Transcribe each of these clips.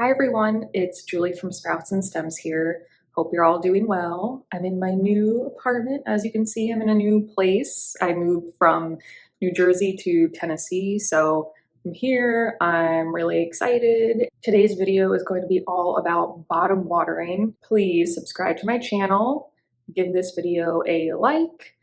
Hi everyone, it's Julie from Sprouts and Stems here. Hope you're all doing well. I'm in my new apartment. As you can see, I'm in a new place. I moved from New Jersey to Tennessee, so I'm here. I'm really excited. Today's video is going to be all about bottom watering. Please subscribe to my channel, give this video a like,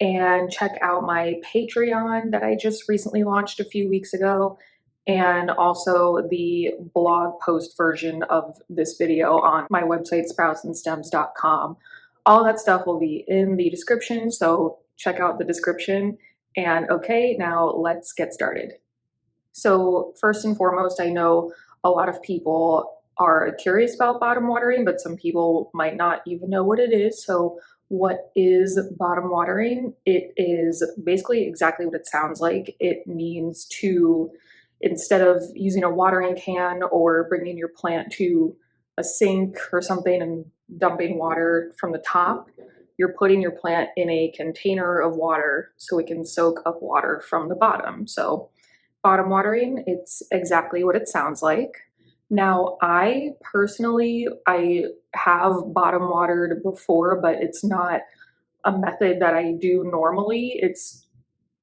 and check out my Patreon that I just recently launched a few weeks ago, and also the blog post version of this video on my website, sproutsandstems.com. All that stuff will be in the description, so check out the description. And okay, now let's get started. So first and foremost, I know a lot of people are curious about bottom watering, but some people might not even know what it is. So what is bottom watering? It is basically exactly what it sounds like. It means to, instead of using a watering can or bringing your plant to a sink or something and dumping water from the top, you're putting your plant in a container of water so it can soak up water from the bottom. So bottom watering, it's exactly what it sounds like. Now, I personally, I have bottom watered before, but it's not a method that I do normally.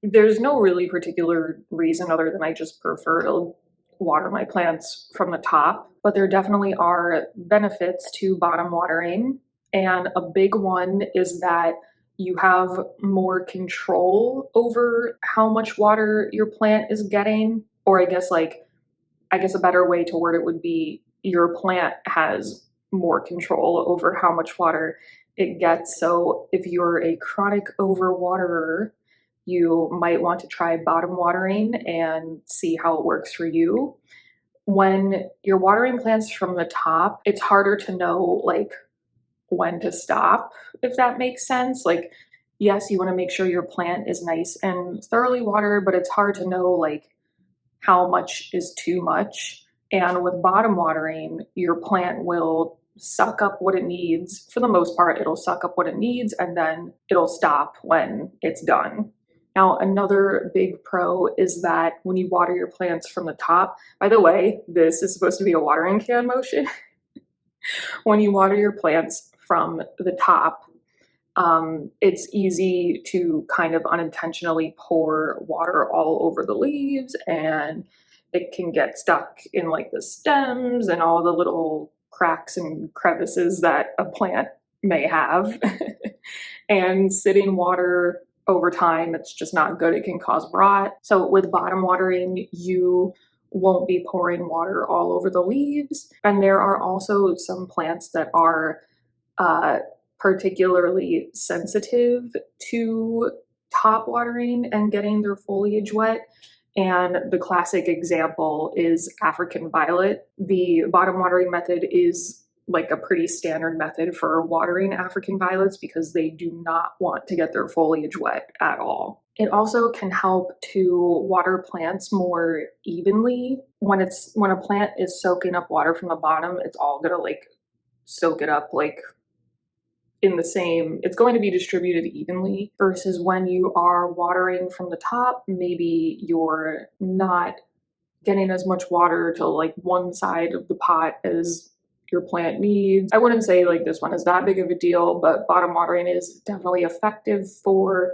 There's no really particular reason other than I just prefer to water my plants from the top, but there definitely are benefits to bottom watering. And a big one is that you have more control over how much water your plant is getting, or I guess a better way to word it would be your plant has more control over how much water it gets. So if you're a chronic overwaterer, you might want to try bottom watering and see how it works for you. When you're watering plants from the top, it's harder to know when to stop, if that makes sense. Yes, you want to make sure your plant is nice and thoroughly watered, but it's hard to know how much is too much. And with bottom watering, your plant will suck up what it needs. For the most part, it'll suck up what it needs and then it'll stop when it's done. Now, another big pro is that when you water your plants from the top, by the way, this is supposed to be a watering can motion. When you water your plants from the top, it's easy to kind of unintentionally pour water all over the leaves, and it can get stuck in the stems and all the little cracks and crevices that a plant may have. And sitting water over time, it's just not good. It can cause rot. So with bottom watering, you won't be pouring water all over the leaves. And there are also some plants that are particularly sensitive to top watering and getting their foliage wet. And the classic example is African violet. The bottom watering method is a pretty standard method for watering African violets because they do not want to get their foliage wet at all. It also can help to water plants more evenly. When a plant is soaking up water from the bottom, it's all gonna soak it up it's going to be distributed evenly, versus when you are watering from the top, maybe you're not getting as much water to one side of the pot as your plant needs. I wouldn't say this one is that big of a deal, but bottom watering is definitely effective for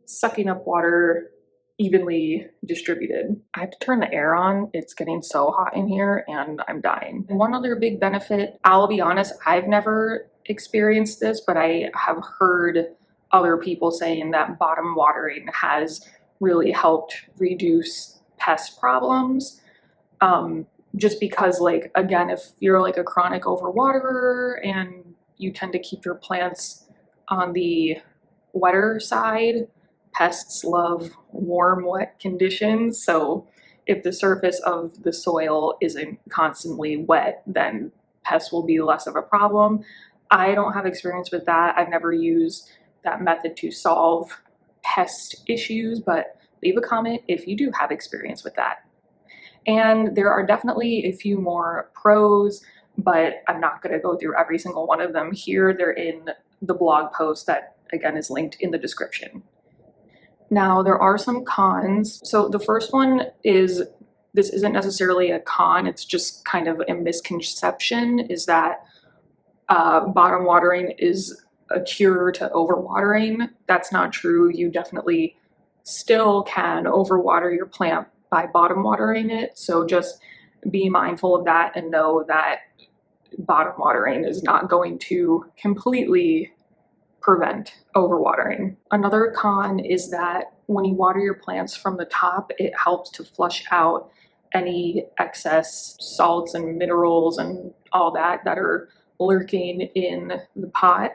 sucking up water evenly distributed. I have to turn the air on. It's getting so hot in here and I'm dying. One other big benefit, I'll be honest, I've never experienced this, but I have heard other people saying that bottom watering has really helped reduce pest problems. Just because again, if you're a chronic overwaterer and you tend to keep your plants on the wetter side, pests love warm, wet conditions. So if the surface of the soil isn't constantly wet, then pests will be less of a problem. I don't have experience with that. I've never used that method to solve pest issues, but leave a comment if you do have experience with that. And there are definitely a few more pros, but I'm not going to go through every single one of them here. They're in the blog post that, again, is linked in the description. Now, there are some cons. So the first one is this isn't necessarily a con, it's just kind of a misconception, is that bottom watering is a cure to overwatering. That's not true. You definitely still can overwater your plant by bottom watering it. So just be mindful of that and know that bottom watering is not going to completely prevent overwatering. Another con is that when you water your plants from the top, it helps to flush out any excess salts and minerals and all that are lurking in the pot.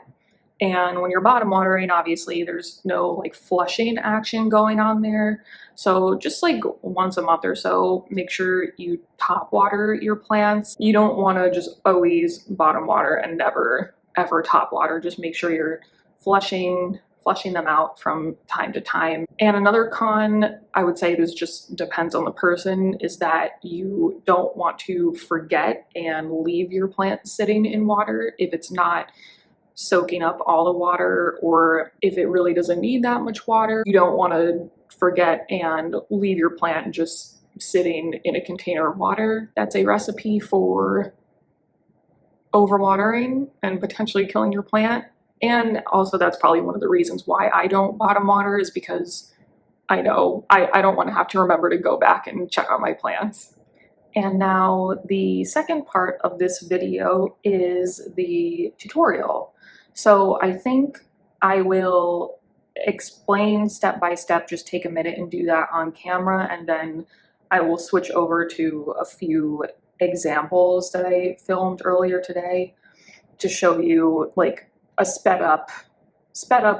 And when you're bottom watering, obviously there's no like flushing action going on there. So just like once a month or so, make sure you top water your plants. You don't want to just always bottom water and never ever top water. Just make sure you're flushing them out from time to time. And another con, I would say this just depends on the person, is that you don't want to forget and leave your plant sitting in water if it's not soaking up all the water, or if it really doesn't need that much water. You don't want to forget and leave your plant just sitting in a container of water. That's a recipe for overwatering and potentially killing your plant. And also that's probably one of the reasons why I don't bottom water, is because I know I don't want to have to remember to go back and check on my plants. And now the second part of this video is the tutorial. So I think I will explain step by step, just take a minute and do that on camera, and then I will switch over to a few examples that I filmed earlier today to show you like a sped up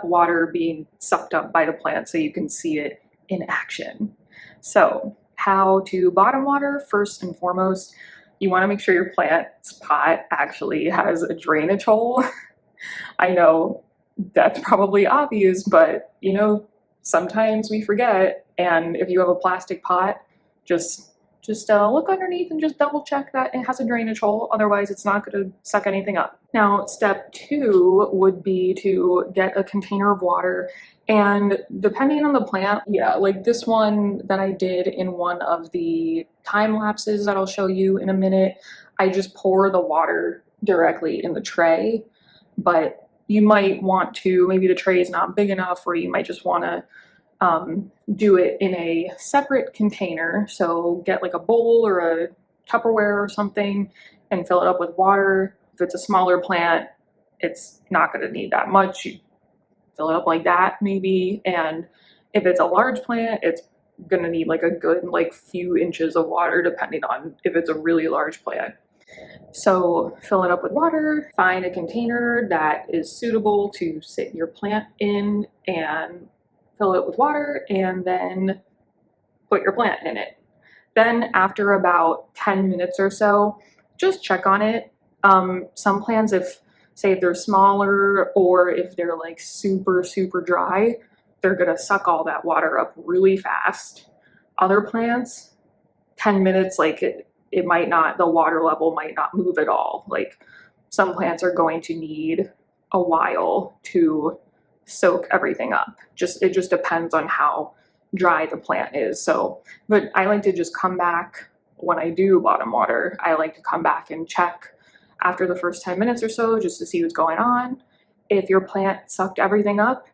water being sucked up by the plant so you can see it in action. So how to bottom water: first and foremost, you want to make sure your plant's pot actually has a drainage hole. I know that's probably obvious, but you know, sometimes we forget. And if you have a plastic pot, just look underneath and just double check that it has a drainage hole. Otherwise, it's not going to suck anything up. Now, step 2 would be to get a container of water. And depending on the plant, yeah, like this one that I did in one of the time lapses that I'll show you in a minute, I just pour the water directly in the tray. But you might want to, maybe the tray is not big enough, or you might just want to do it in a separate container. So get like a bowl or a Tupperware or something and fill it up with water. If it's a smaller plant, it's not going to need that much. You fill it up like that maybe. And if it's a large plant, it's going to need like a good like few inches of water, depending on if it's a really large plant. So fill it up with water, find a container that is suitable to sit your plant in, and fill it with water, and then put your plant in it. Then after about 10 minutes or so, just check on it. Some plants, if they're smaller or if they're like super dry, they're gonna suck all that water up really fast. Other plants, 10 minutes, like it might not, the water level might not move at all. Like some plants are going to need a while to soak everything up. It just depends on how dry the plant is. So, but I like to just come back when I do bottom water. I like to come back and check after the first 10 minutes or so just to see what's going on. If your plant sucked everything up,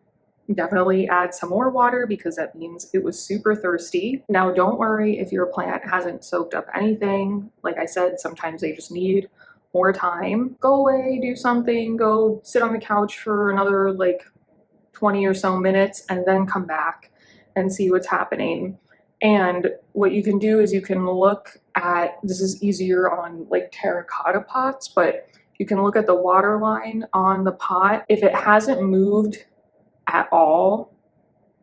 definitely add some more water, because that means it was super thirsty. Now, don't worry if your plant hasn't soaked up anything. Like I said, sometimes they just need more time. Go away, do something, go sit on the couch for another like 20 or so minutes, and then come back and see what's happening. And what you can do is you can look at, this is easier on like terracotta pots, but you can look at the water line on the pot. If it hasn't moved at all,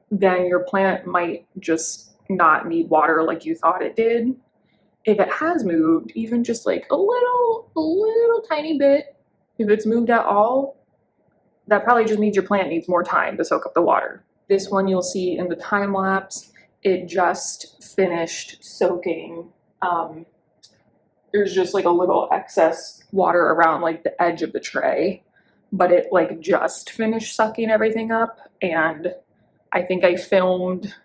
then your plant might just not need water like you thought it did. If it has moved, even just like a little tiny bit, if it's moved at all, that probably just means your plant needs more time to soak up the water. This one you'll see in the time lapse, it just finished soaking. There's just like a little excess water around like the edge of the tray, but it like just finished sucking everything up. And I think I filmed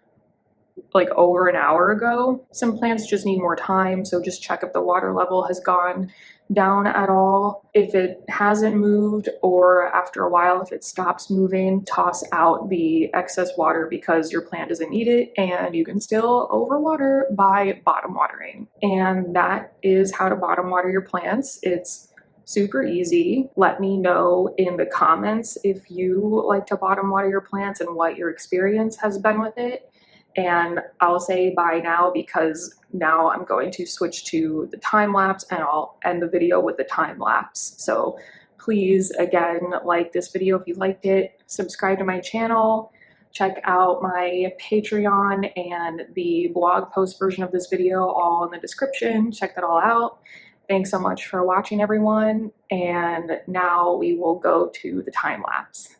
like over an hour ago. Some plants just need more time, so just check if the water level has gone down at all. If it hasn't moved, or after a while if it stops moving, toss out the excess water because your plant doesn't need it, and you can still overwater by bottom watering. And that is how to bottom water your plants. It's super easy. Let me know in the comments if you like to bottom water your plants and what your experience has been with it. And I'll say bye now because now I'm going to switch to the time lapse, and I'll end the video with the time lapse. So please, again, like this video if you liked it, subscribe to my channel, check out my Patreon and the blog post version of this video all in the description. Check that all out. Thanks so much for watching, everyone. And now we will go to the time lapse.